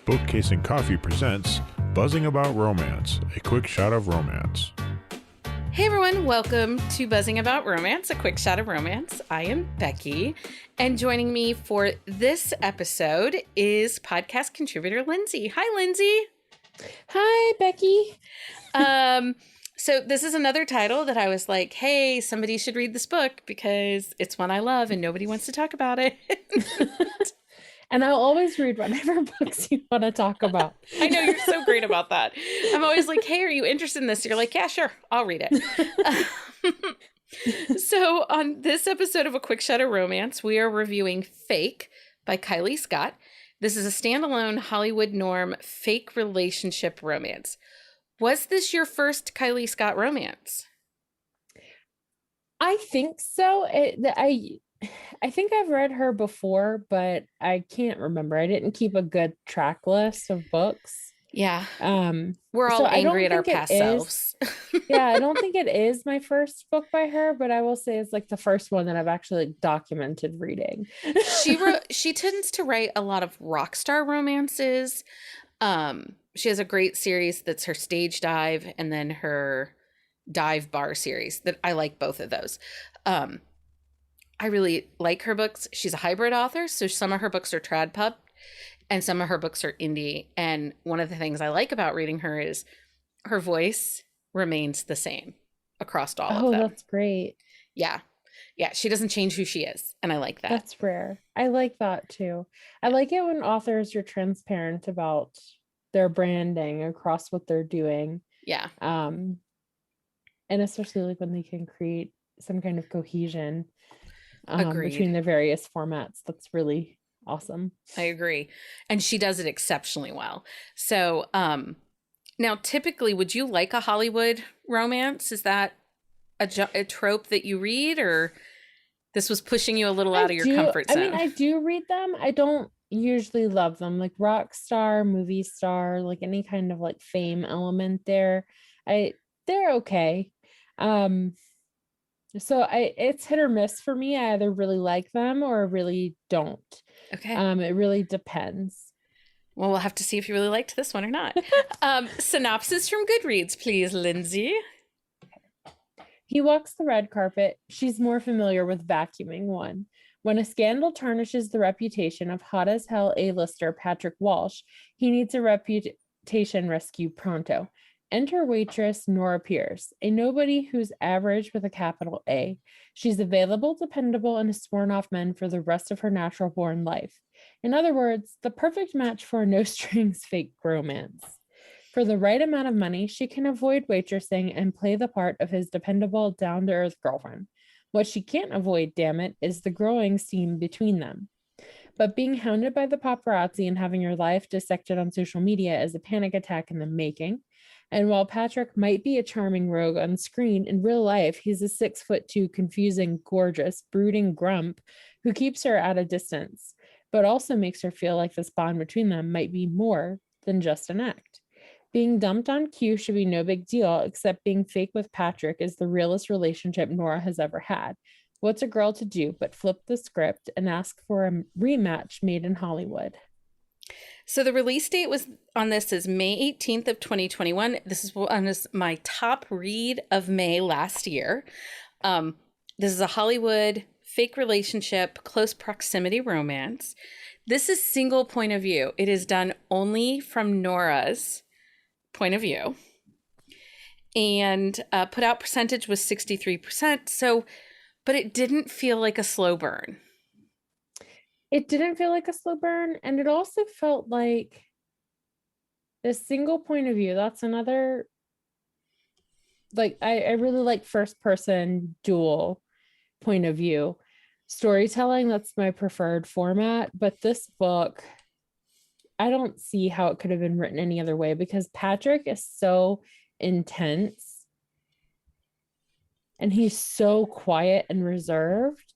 Bookcase and Coffee presents Buzzing About Romance, a quick shot of romance. Hey everyone, welcome to Buzzing About Romance, a quick shot of romance. I am Becky, and joining me for this episode is podcast contributor Lindsey. Hi, Lindsey. Hi, Becky. So this is another title that I was like, hey, somebody should read this book because it's one I love and nobody wants to talk about it. And I'll always read whatever books you want to talk about. I know, you're so great about that. I'm always like, hey, are you interested in this? You're like, yeah, sure, I'll read it. So on this episode of A Quick Shot of Romance, we are reviewing Fake by Kylie Scott. This is a standalone Hollywood norm fake relationship romance. Was this your first Kylie Scott romance? I think so. I think I've read her before, but I can't remember. I didn't keep a good track list of books. Yeah. We're all angry at our past selves. Yeah, I don't think it is my first book by her, but I will say it's like the first one that I've actually documented reading. She tends to write a lot of rock star romances. She has a great series that's her Stage Dive and then her Dive Bar series that I like both of those. I really like her books. She's a hybrid author, so some of her books are trad pub and some of her books are indie. And one of the things I like about reading her is her voice remains the same across all of them. Oh, that's great. Yeah. Yeah, she doesn't change who she is, and I like that. That's rare. I like that too. I like it when authors are transparent about their branding across what they're doing. Yeah. And especially like when they can create some kind of cohesion between the various formats. That's really awesome. I agree. And she does it exceptionally well. So now typically, would you like a Hollywood romance? Is that a trope that you read, or this was pushing you a little out of your comfort zone? I mean, I do read them. I don't usually love them, like rock star, movie star, like any kind of like fame element there. They're okay. So it's hit or miss for me. I either really like them or really don't. Okay. It really depends. Well, we'll have to see if you really liked this one or not. Synopsis from Goodreads, please, Lindsey. He walks the red carpet. She's more familiar with vacuuming one. When a scandal tarnishes the reputation of hot as hell A-lister Patrick Walsh, he needs a reputation rescue pronto. Enter waitress Nora Pierce, a nobody who's average with a capital A. She's available, dependable, and a sworn-off man for the rest of her natural-born life. In other words, the perfect match for a no-strings fake romance. For the right amount of money, she can avoid waitressing and play the part of his dependable, down-to-earth girlfriend. What she can't avoid, damn it, is the growing steam between them. But being hounded by the paparazzi and having your life dissected on social media is a panic attack in the making. And while Patrick might be a charming rogue on screen, in real life, he's a 6'2", confusing, gorgeous, brooding grump who keeps her at a distance, but also makes her feel like this bond between them might be more than just an act. Being dumped on cue should be no big deal, except being fake with Patrick is the realest relationship Nora has ever had. What's a girl to do but flip the script and ask for a rematch made in Hollywood? So the release date on this is May 18th of 2021. This is my top read of May last year. This is a Hollywood fake relationship, close proximity romance. This is single point of view. It is done only from Nora's point of view. And put out percentage was 63%. So, but it didn't feel like a slow burn. It didn't feel like a slow burn, and it also felt like the single point of view. That's another, like, I really like first person dual point of view storytelling. That's my preferred format. But this book, I don't see how it could have been written any other way, because Patrick is so intense and he's so quiet and reserved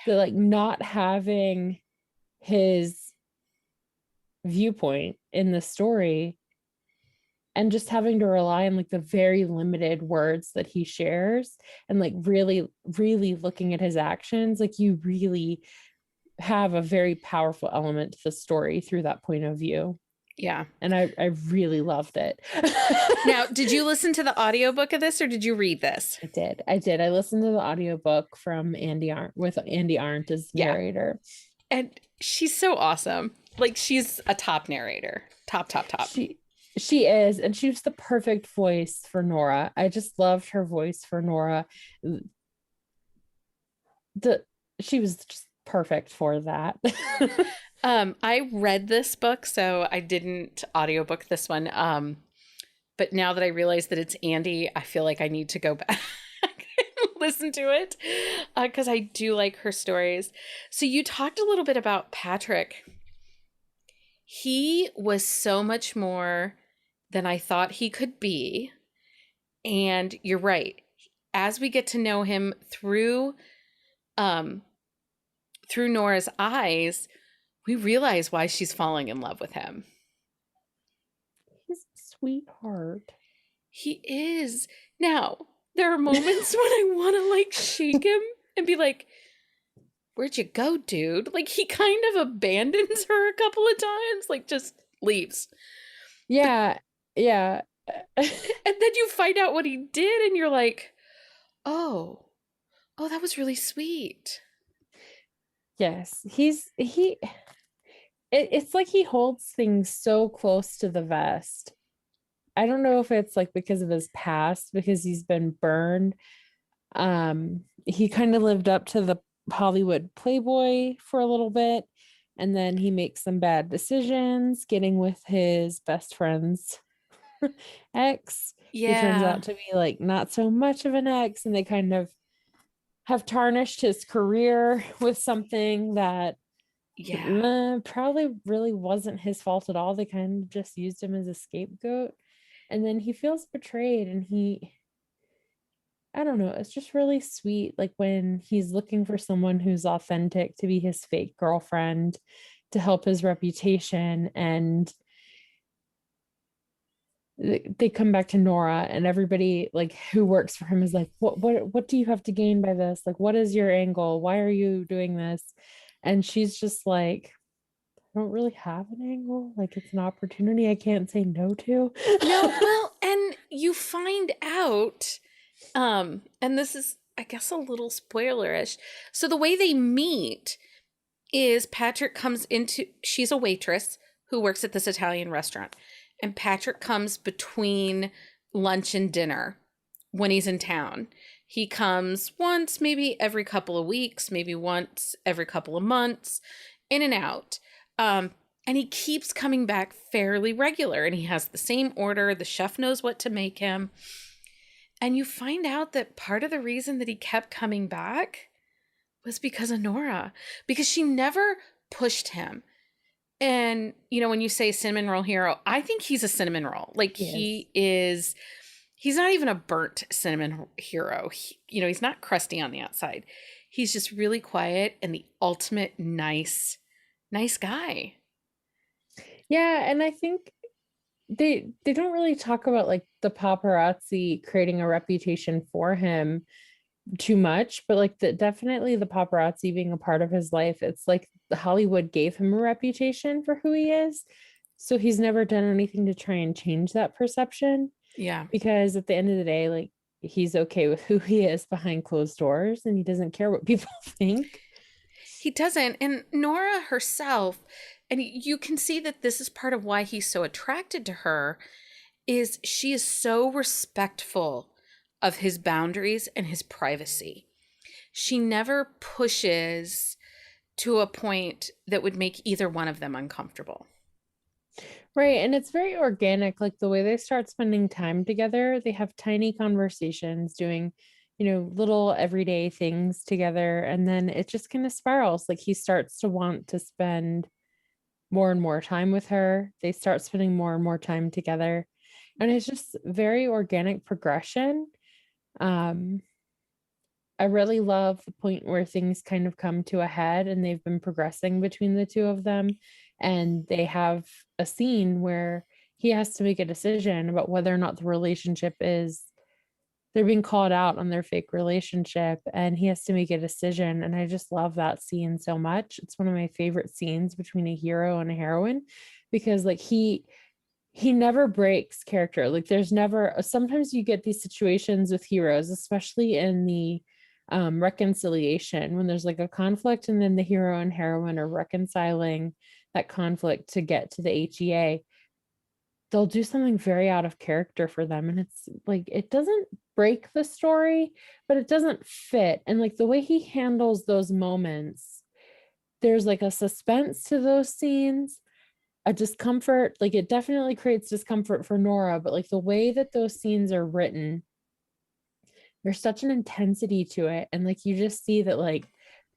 that, like, not having his viewpoint in the story and just having to rely on like the very limited words that he shares and like really, really looking at his actions, like you really have a very powerful element to the story through that point of view. Yeah. And I really loved it. Now, did you listen to the audiobook of this or did you read this? I did. I listened to the audiobook from Andy Arndt with Andy Arndt as Yeah. narrator. And she's so awesome. Like, she's a top narrator. Top. She is, and she was the perfect voice for Nora. I just loved her voice for Nora. She was just perfect for that. I read this book, so I didn't audiobook this one. But now that I realize that it's Andy, I feel like I need to go back and listen to it because I do like her stories. So you talked a little bit about Patrick. He was so much more than I thought he could be. And you're right. As we get to know him through Nora's eyes, we realize why she's falling in love with him. He's a sweetheart. He is. Now, there are moments when I want to like shake him and be like, where'd you go, dude? Like, he kind of abandons her a couple of times, like just leaves. Yeah. Yeah. And then you find out what he did and you're like, oh, that was really sweet. Yes. It's like he holds things so close to the vest. I don't know if it's like because of his past, because he's been burned. He kind of lived up to the Hollywood playboy for a little bit, and then he makes some bad decisions, getting with his best friend's ex, who turns out to be like not so much of an ex, and they kind of have tarnished his career with something that probably really wasn't his fault at all. They kind of just used him as a scapegoat, and then he feels betrayed, and I don't know, it's just really sweet, like when he's looking for someone who's authentic to be his fake girlfriend to help his reputation, and they come back to Nora, and everybody like who works for him is like, what do you have to gain by this? Like, what is your angle? Why are you doing this? And she's just like, I don't really have an angle. Like, it's an opportunity I can't say no to. No, well, and you find out, and this is, I guess, a little spoilerish. So the way they meet is Patrick comes into, she's a waitress who works at this Italian restaurant. And Patrick comes between lunch and dinner when he's in town. He comes once, maybe every couple of weeks, maybe once every couple of months, in and out. And he keeps coming back fairly regular, and he has the same order. The chef knows what to make him. And you find out that part of the reason that he kept coming back was because of Nora, because she never pushed him. And, you know, when you say cinnamon roll hero, I think he's a cinnamon roll. Like, he's not even a burnt cinnamon hero. He's not crusty on the outside. He's just really quiet and the ultimate nice guy. Yeah, and I think they don't really talk about like the paparazzi creating a reputation for him too much, but like definitely the paparazzi being a part of his life. It's like Hollywood gave him a reputation for who he is, so he's never done anything to try and change that perception. Yeah, because at the end of the day, like, he's okay with who he is behind closed doors, and he doesn't care what people think. He doesn't. And Nora herself, and you can see that this is part of why he's so attracted to her, is she is so respectful of his boundaries and his privacy. She never pushes to a point that would make either one of them uncomfortable. Right. And it's very organic. Like the way they start spending time together, they have tiny conversations doing, little everyday things together. And then it just kind of spirals. Like he starts to want to spend more and more time with her. They start spending more and more time together. And it's just very organic progression. I really love the point where things kind of come to a head and they've been progressing between the two of them. And they have a scene where he has to make a decision about whether or not the relationship they're being called out on their fake relationship, and he has to make a decision. And I just love that scene so much. It's one of my favorite scenes between a hero and a heroine, because like he never breaks character. Like there's never, sometimes you get these situations with heroes, especially in the reconciliation, when there's like a conflict and then the hero and heroine are reconciling that conflict to get to the HEA. They'll do something very out of character for them, and it's like it doesn't break the story, but it doesn't fit. And like the way he handles those moments, there's like a suspense to those scenes, a discomfort. Like it definitely creates discomfort for Nora, but like the way that those scenes are written, there's such an intensity to it. And like you just see that like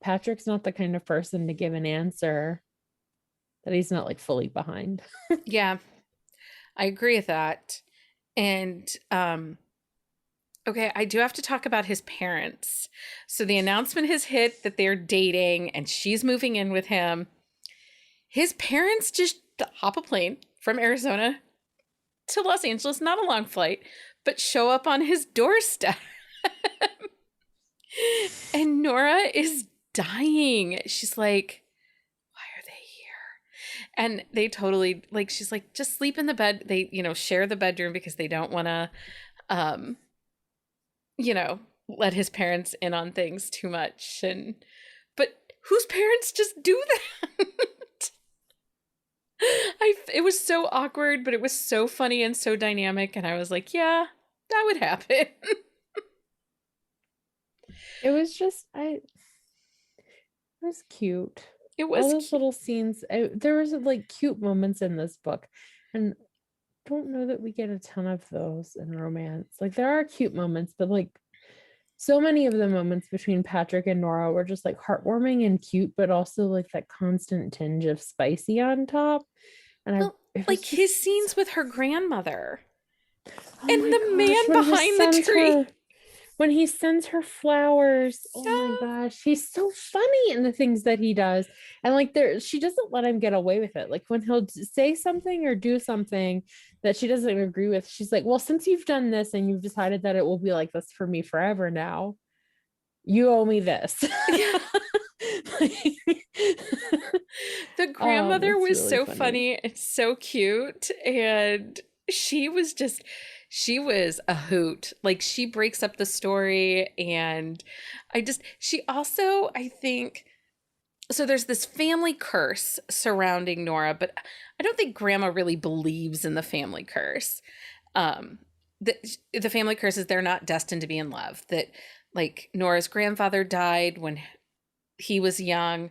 Patrick's not the kind of person to give an answer that he's not like fully behind. Yeah, I agree with that. And okay, I do have to talk about his parents. So the announcement has hit that they're dating and she's moving in with him. His parents just hop a plane from Arizona to Los Angeles, not a long flight, but show up on his doorstep. And Nora is dying. She's like, why are they here? And they totally, like, she's like, just sleep in the bed. They, share the bedroom because they don't want to, let his parents in on things too much. But whose parents just do that? It was so awkward, but it was so funny and so dynamic. And I was like, yeah, that would happen. It was just, it was cute. It was all those cute. little scenes. There was like cute moments in this book, and don't know that we get a ton of those in romance. Like there are cute moments, but like so many of the moments between Patrick and Nora were just like heartwarming and cute, but also like that constant tinge of spicy on top. And like his scenes with her grandmother, and my the gosh, man behind the tree. When he sends her flowers, oh my gosh, he's so funny in the things that he does. And like she doesn't let him get away with it. Like when he'll say something or do something that she doesn't agree with, she's like, well, since you've done this and you've decided that it will be like this for me forever now, you owe me this. Yeah. The grandmother was really so funny and so cute, and she was a hoot. Like she breaks up the story, and she also, I think, so there's this family curse surrounding Nora, but I don't think Grandma really believes in the family curse. The family curse is they're not destined to be in love. That like Nora's grandfather died when he was young.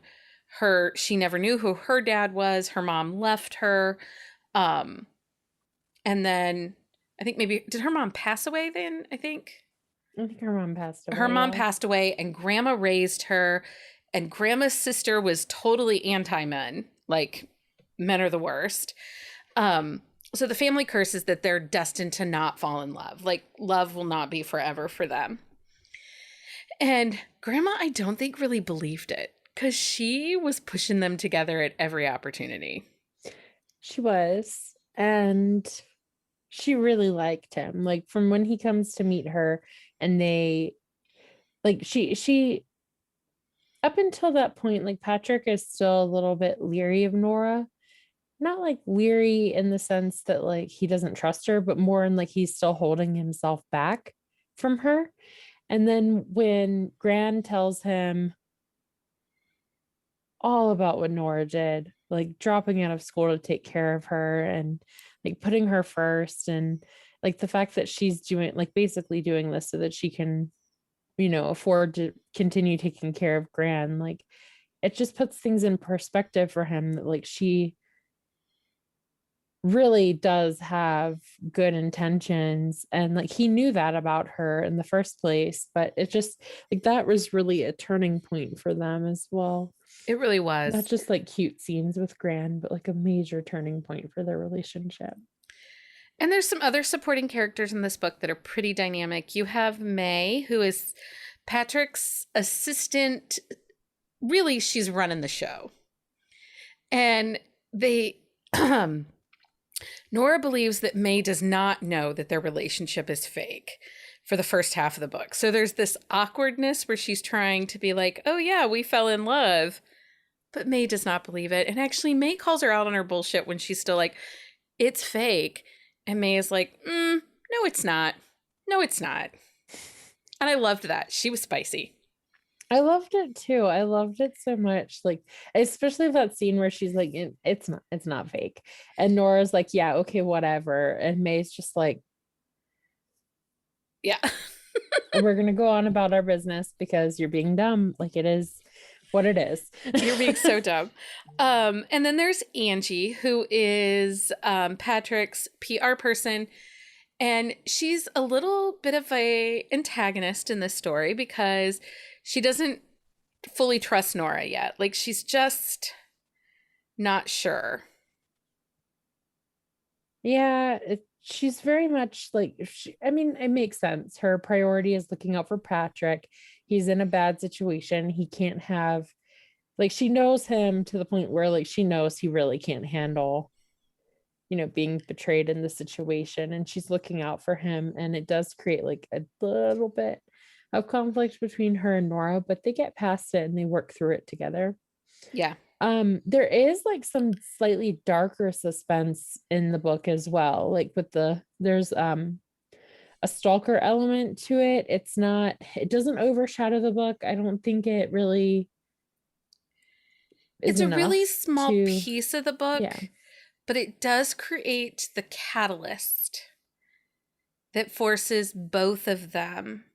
She never knew who her dad was. Her mom left her. And then I think did her mom pass away then? I think her mom passed away. Her mom passed away, and Grandma raised her, and Grandma's sister was totally anti-men. Like, men are the worst. So the family curse is that they're destined to not fall in love. Like, love will not be forever for them. And Grandma, I don't think really believed it, because she was pushing them together at every opportunity. She was. And she really liked him. Like from when he comes to meet her, and they like she up until that point, like Patrick is still a little bit leery of Nora. Not like leery in the sense that like he doesn't trust her, but more in like he's still holding himself back from her. And then when Gran tells him all about what Nora did, like dropping out of school to take care of her and like putting her first, and like the fact that she's doing like basically doing this so that she can, afford to continue taking care of Gran, like it just puts things in perspective for him that like she really does have good intentions, and like he knew that about her in the first place, but it just like that was really a turning point for them as well. It really was. Not just like cute scenes with Gran, but like a major turning point for their relationship. And there's some other supporting characters in this book that are pretty dynamic. You have May, who is Patrick's assistant. Really, she's running the show. And Nora believes that May does not know that their relationship is fake for the first half of the book. So there's this awkwardness where she's trying to be like, oh yeah, we fell in love. But May does not believe it. And actually, May calls her out on her bullshit when she's still like, it's fake. And May is like, no, it's not. No, it's not. And I loved that. She was spicy. I loved it too. I loved it so much. Like, especially that scene where she's like, it's not fake. And Nora's like, yeah, okay, whatever. And May's just like, yeah. We're gonna go on about our business because you're being dumb. Like, it is what it is. You're being so dumb. And then there's Angie, who is Patrick's PR person. And she's a little bit of a antagonist in this story because she doesn't fully trust Nora yet. Like, she's just not sure. Yeah, she's very much like, I mean, it makes sense. Her priority is looking out for Patrick. He's in a bad situation. He can't have, like, she knows him to the point where, like, she knows he really can't handle, being betrayed in the situation. And she's looking out for him. And it does create, like, a little bit of conflict between her and Nora, but they get past it and they work through it together. Yeah. There is, like, some slightly darker suspense in the book as well. Like, there's a stalker element to it. It doesn't overshadow the book. I don't think it really is. It's a really small piece of the book, yeah, but it does create the catalyst that forces both of them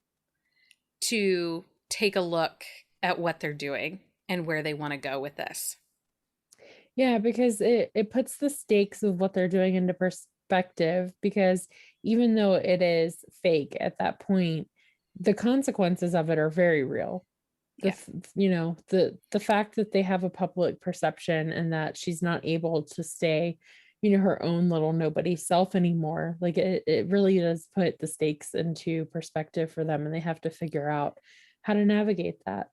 to take a look at what they're doing and where they want to go with this. Yeah, because it puts the stakes of what they're doing into perspective, because even though it is fake at that point, the consequences of it are very real. The fact that they have a public perception and that she's not able to stay, her own little nobody self anymore. Like, it really does put the stakes into perspective for them, and they have to figure out how to navigate that.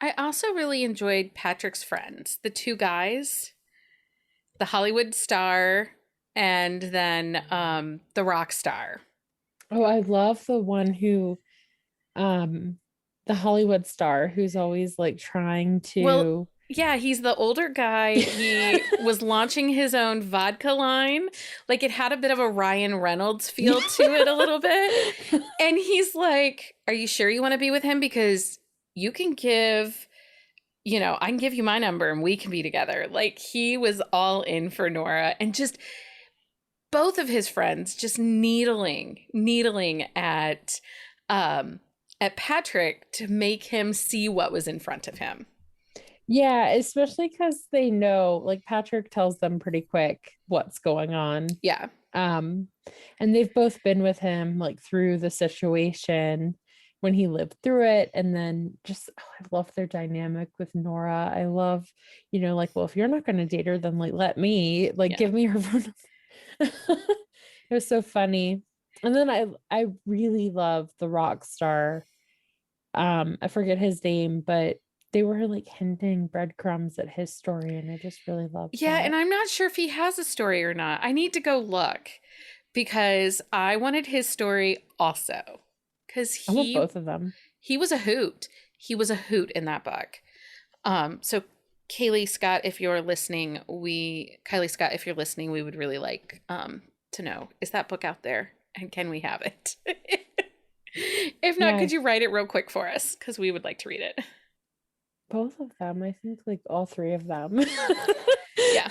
I also really enjoyed Patrick's friends, the two guys, the Hollywood star and then the rock star. Oh, I love the one who, the Hollywood star who's always, like, trying to. Well, yeah, he's the older guy. He was launching his own vodka line. Like, it had a bit of a Ryan Reynolds feel to it a little bit. And he's like, are you sure you want to be with him? Because you can give, I can give you my number and we can be together. Like, he was all in for Nora, and just both of his friends just needling at Patrick to make him see what was in front of him. Yeah, especially because they know, like, Patrick tells them pretty quick what's going on. Yeah. And they've both been with him, like, through the situation when he lived through it. And then just, I love their dynamic with Nora. I love, like, well, if you're not going to date her, then, like, let me, like, give me her phone number. It was so funny. And then I really love the rock star. I forget his name, but they were, like, hinting breadcrumbs at his story, and I just really love that. And I'm not sure if he has a story or not. I need to go look, because I wanted his story also. Because I want both of them. He was a hoot. He was a hoot in that book. So Kylie Scott, if you're listening, we would really like to know, is that book out there? And can we have it? If not, could you write it real quick for us? Because we would like to read it. Both of them. I think, like, all three of them. Yeah.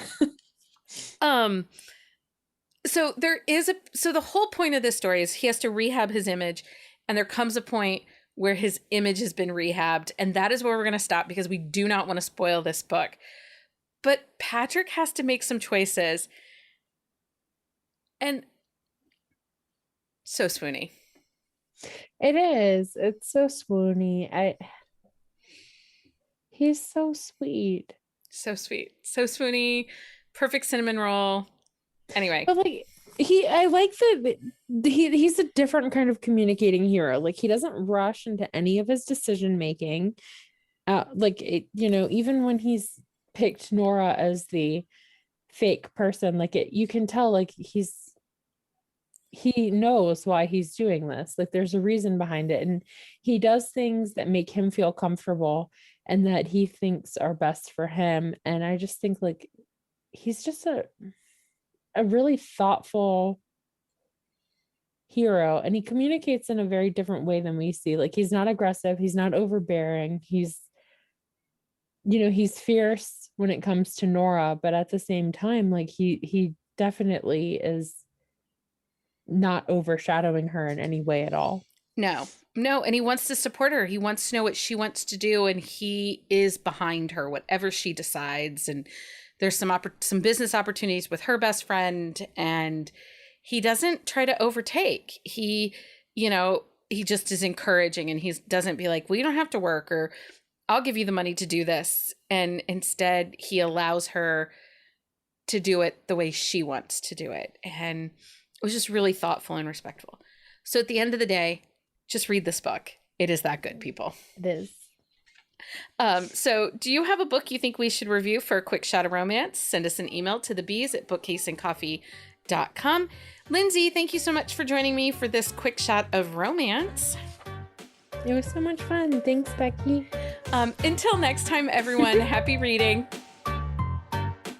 So the whole point of this story is he has to rehab his image, and there comes a point where his image has been rehabbed, and that is where we're going to stop, because we do not want to spoil this book. But Patrick has to make some choices, and so swoony. It is. It's so swoony. He's so sweet. So sweet. So swoony. Perfect cinnamon roll. Anyway. But, like, I like that he's a different kind of communicating hero. Like, he doesn't rush into any of his decision making. Even when he's picked Nora as the fake person, like, you can tell, like, he's he knows why he's doing this. Like there's a reason behind it. And he does things that make him feel comfortable and that he thinks are best for him. And I just think like he's just a really thoughtful hero, and he communicates in a very different way than we see. Like he's not aggressive, he's not overbearing, he's fierce when it comes to Nora, but at the same time, like he definitely is not overshadowing her in any way at all. No, and he wants to support her. He wants to know what she wants to do, and he is behind her, whatever she decides. And there's some business opportunities with her best friend, and he doesn't try to overtake. He just is encouraging, and he doesn't be like, well, you don't have to work, or I'll give you the money to do this. And instead, he allows her to do it the way she wants to do it. And it was just really thoughtful and respectful. So at the end of the day, just read this book. It is that good, people. It is. So do you have a book you think we should review for a quick shot of romance? Send us an email to thebees@bookcaseandcoffee.com. Lindsey, thank you so much for joining me for this quick shot of romance. It was so much fun. Thanks, Becky. Until next time, everyone, happy reading.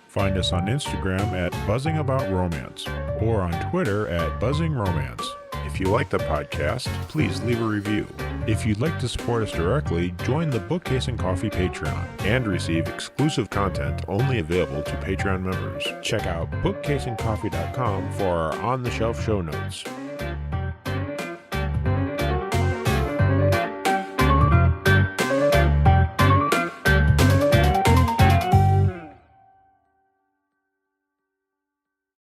Find us on Instagram at Buzzing About Romance or on Twitter at Buzzing Romance. If you like the podcast, please leave a review. If you'd like to support us directly, join the Bookcase and Coffee Patreon and receive exclusive content only available to Patreon members. Check out bookcaseandcoffee.com for our on-the-shelf show notes.